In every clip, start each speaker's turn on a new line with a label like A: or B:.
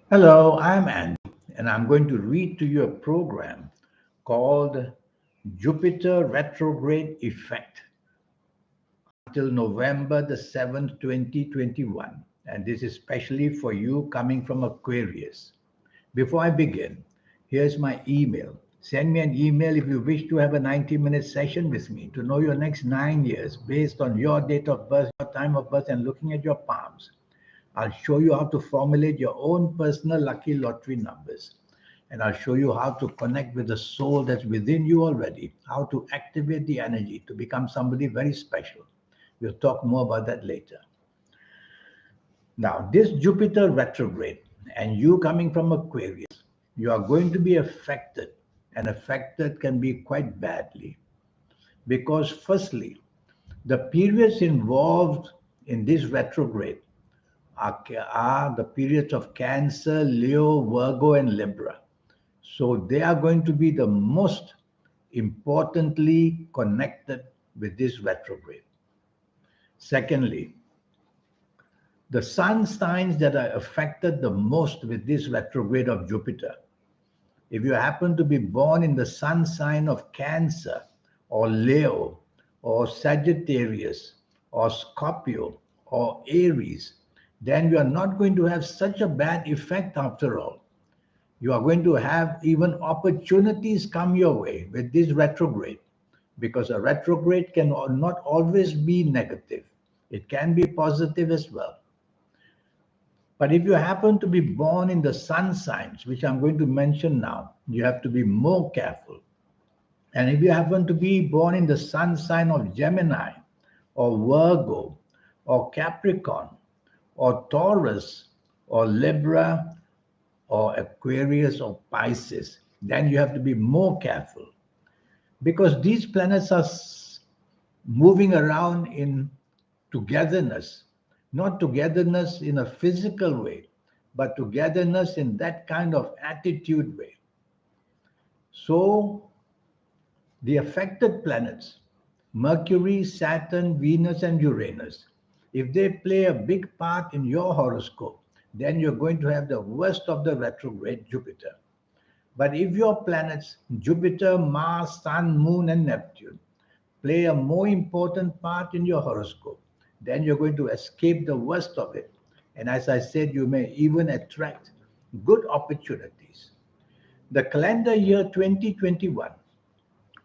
A: Hello, I'm Andy, and I'm going to read to you a program called Jupiter Retrograde Effect until November the 7th, 2021. And this is especially for you coming from Aquarius. Before I begin, here's my email. Send me an email if you wish to have a 90-minute session with me to know your next 9 years based on your date of birth, your time of birth, and looking at your palms. I'll show you how to formulate your own personal lucky lottery numbers. And I'll show you how to connect with the soul that's within you already, how to activate the energy to become somebody very special. We'll talk more about that later. Now, this Jupiter retrograde and you coming from Aquarius, you are going to be affected, and affected can be quite badly. Because, firstly, the periods involved in this retrograde are the periods of Cancer, Leo, Virgo, and Libra. So they are going to be the most importantly connected with this retrograde. Secondly, the sun signs that are affected the most with this retrograde of Jupiter. If you happen to be born in the sun sign of Cancer or Leo or Sagittarius or Scorpio or Aries, then you are not going to have such a bad effect after all. You are going to have even opportunities come your way with this retrograde, because a retrograde can not always be negative, it can be positive as well. But if you happen to be born in the sun signs, which I'm going to mention now, you have to be more careful. And if you happen to be born in the sun sign of Gemini or Virgo or Capricorn or Taurus or Libra or Aquarius or Pisces, then you have to be more careful, because these planets are moving around in togetherness, not togetherness in a physical way, but togetherness in that kind of attitude way. So the affected planets, Mercury, Saturn, Venus, and Uranus, if they play a big part in your horoscope, then you're going to have the worst of the retrograde Jupiter. But if your planets, Jupiter, Mars, Sun, Moon, and Neptune, play a more important part in your horoscope, then you're going to escape the worst of it. And as I said, you may even attract good opportunities. The calendar year 2021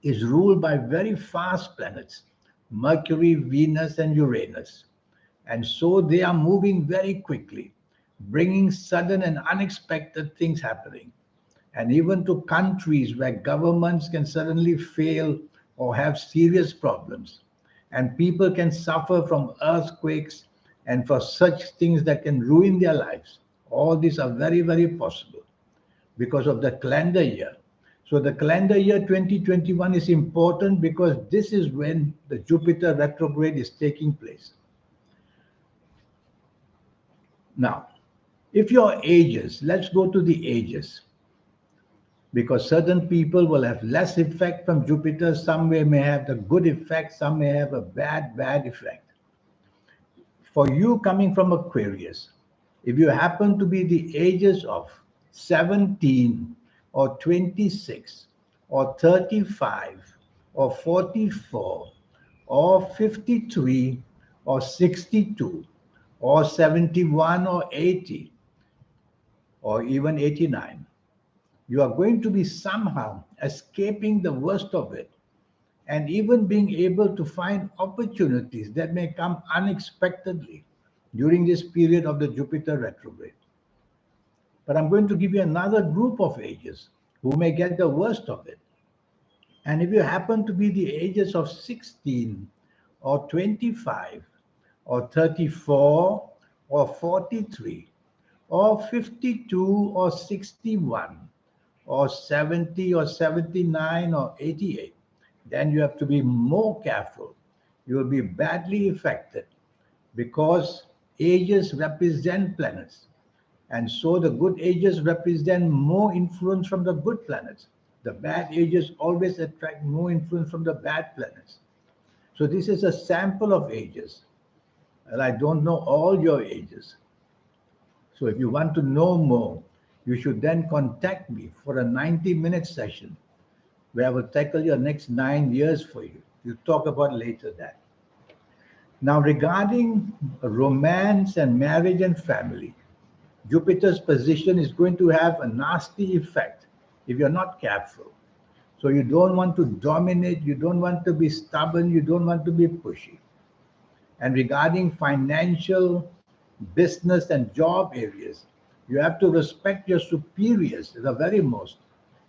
A: is ruled by very fast planets, Mercury, Venus, and Uranus. And so they are moving very quickly, bringing sudden and unexpected things happening. And even to countries where governments can suddenly fail or have serious problems. And people can suffer from earthquakes and for such things that can ruin their lives. All these are very, very possible because of the calendar year. So the calendar year 2021 is important because this is when the Jupiter retrograde is taking place. Now, if your ages, let's go to the ages, because certain people will have less effect from Jupiter, some may have the good effect, some may have a bad effect. For you coming from Aquarius, if you happen to be the ages of 17 or 26 or 35 or 44 or 53 or 62 or 71 or 80 or even 89, you are going to be somehow escaping the worst of it and even being able to find opportunities that may come unexpectedly during this period of the Jupiter retrograde. But I'm going to give you another group of ages who may get the worst of it. And if you happen to be the ages of 16 or 25 or 34 or 43 or 52 or 61 or 70 or 79 or 88, then you have to be more careful. You will be badly affected because ages represent planets. And so the good ages represent more influence from the good planets. The bad ages always attract more influence from the bad planets. So this is a sample of ages. And I don't know all your ages. So if you want to know more, you should then contact me for a 90-minute session where I will tackle your next 9 years for you. We'll talk about later that. Now, regarding romance and marriage and family, Jupiter's position is going to have a nasty effect if you're not careful. So you don't want to dominate, you don't want to be stubborn, you don't want to be pushy. And regarding financial, business, and job areas, you have to respect your superiors, the very most.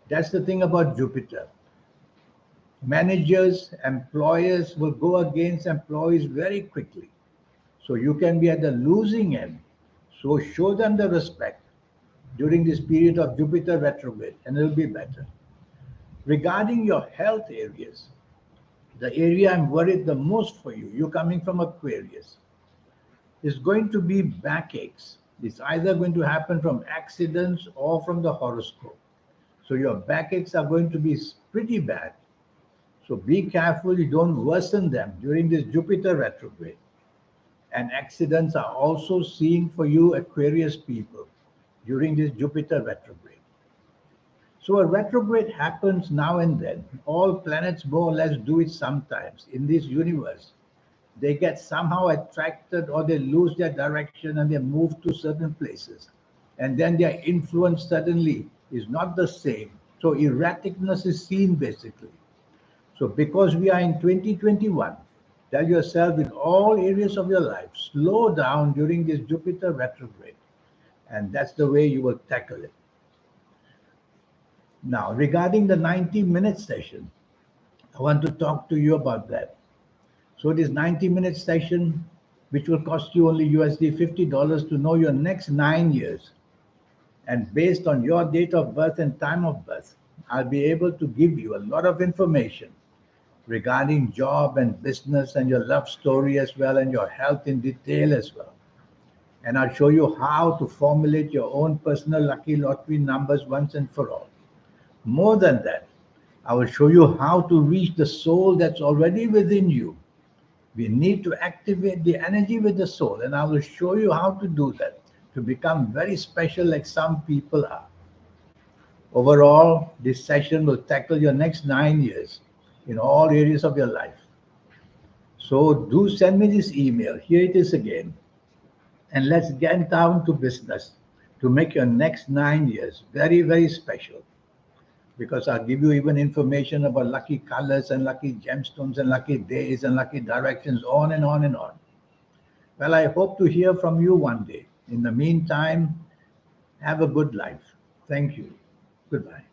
A: That's the thing about Jupiter. Managers, employers will go against employees very quickly. So you can be at the losing end. So show them the respect during this period of Jupiter retrograde, and it'll be better. Regarding your health areas, the area I'm worried the most for you, you coming from Aquarius, is going to be backaches. It's either going to happen from accidents or from the horoscope. So your backaches are going to be pretty bad. So be careful you don't worsen them during this Jupiter retrograde. And accidents are also seen for you Aquarius people during this Jupiter retrograde. So a retrograde happens now and then. All planets more or less do it sometimes in this universe. They get somehow attracted or they lose their direction and they move to certain places. And then their influence suddenly is not the same. So erraticness is seen basically. So because we are in 2021, tell yourself in all areas of your life, slow down during this Jupiter retrograde. And that's the way you will tackle it. Now, regarding the 90-minute session, I want to talk to you about that. So this 90-minute session, which will cost you only USD $50 to know your next 9 years. And based on your date of birth and time of birth, I'll be able to give you a lot of information regarding job and business and your love story as well and your health in detail as well. And I'll show you how to formulate your own personal lucky lottery numbers once and for all. More than that, I will show you how to reach the soul that's already within you. We need to activate the energy with the soul, and I will show you how to do that to become very special like some people are. Overall, this session will tackle your next 9 years in all areas of your life. So do send me this email. Here it is again. And let's get down to business to make your next 9 years very, very special. Because I'll give you even information about lucky colors and lucky gemstones and lucky days and lucky directions, on and on and on. Well, I hope to hear from you one day. In the meantime, have a good life. Thank you. Goodbye.